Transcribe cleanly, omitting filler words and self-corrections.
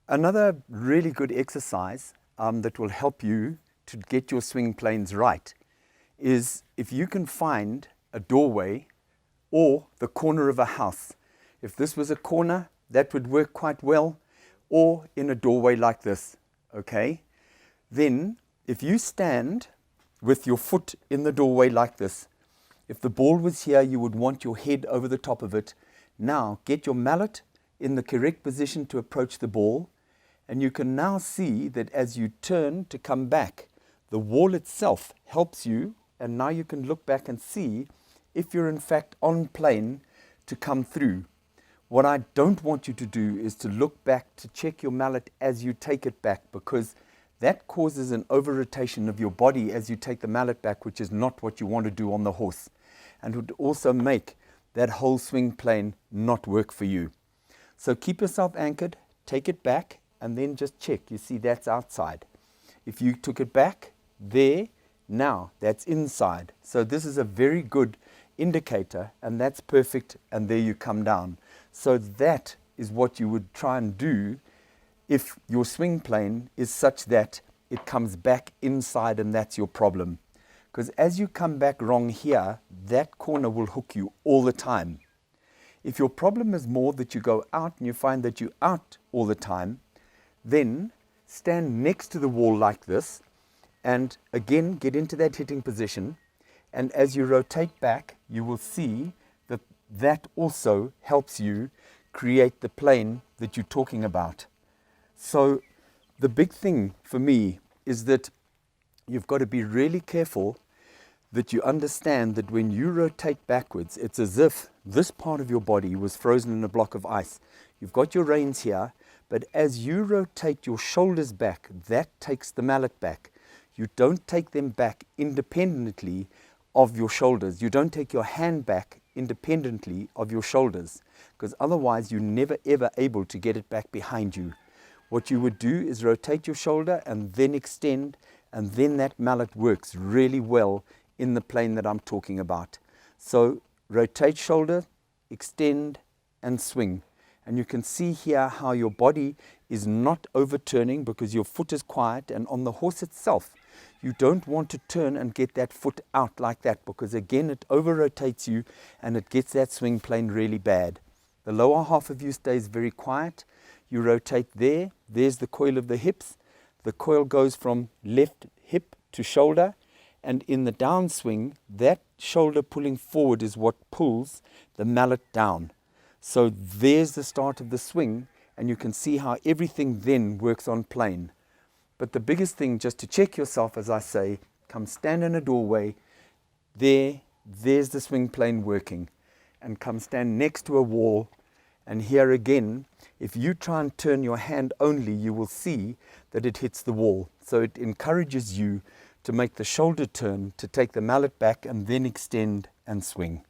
Another really good exercise that will help you to get your swing planes right is if you can find a doorway or the corner of a house. If this was a corner, that would work quite well, or in a doorway like this, okay? Then, if you stand with your foot in the doorway like this, if the ball was here, you would want your head over the top of it. Now, get your mallet in the correct position to approach the ball, and you can now see that as you turn to come back, the wall itself helps you, and now you can look back and see if you're in fact on plane to come through. What I don't want you to do is to look back to check your mallet as you take it back, because that causes an over-rotation of your body as you take the mallet back, which is not what you want to do on the horse, and would also make that whole swing plane not work for you. So keep yourself anchored, take it back, and then just check. You see that's outside. If you took it back, there, now that's inside. So this is a very good indicator, and that's perfect, and there you come down. So that is what you would try and do if your swing plane is such that it comes back inside, and that's your problem. Because as you come back wrong here, that corner will hook you all the time. If your problem is more that you go out and you find that you're out all the time, then stand next to the wall like this, and again get into that hitting position, and as you rotate back, you will see that that also helps you create the plane that you're talking about. So the big thing for me is that you've got to be really careful that you understand that when you rotate backwards, it's as if this part of your body was frozen in a block of ice. You've got your reins here, but as you rotate your shoulders back, that takes the mallet back. You don't take them back independently of your shoulders. You don't take your hand back independently of your shoulders, because otherwise you're never ever able to get it back behind you. What you would do is rotate your shoulder and then extend, and then that mallet works really well in the plane that I'm talking about. So rotate shoulder, extend, and swing. And you can see here how your body is not overturning because your foot is quiet, and on the horse itself, you don't want to turn and get that foot out like that, because again, it over-rotates you and it gets that swing plane really bad. The lower half of you stays very quiet. You rotate there. There's the coil of the hips. The coil goes from left hip to shoulder, and in the downswing, that shoulder pulling forward is what pulls the mallet down. So there's the start of the swing, and you can see how everything then works on plane. But the biggest thing, just to check yourself, as I say, come stand in a doorway. There's the swing plane working. And come stand next to a wall. And here again, if you try and turn your hand only, you will see that it hits the wall. So it encourages you to make the shoulder turn, to take the mallet back and then extend and swing.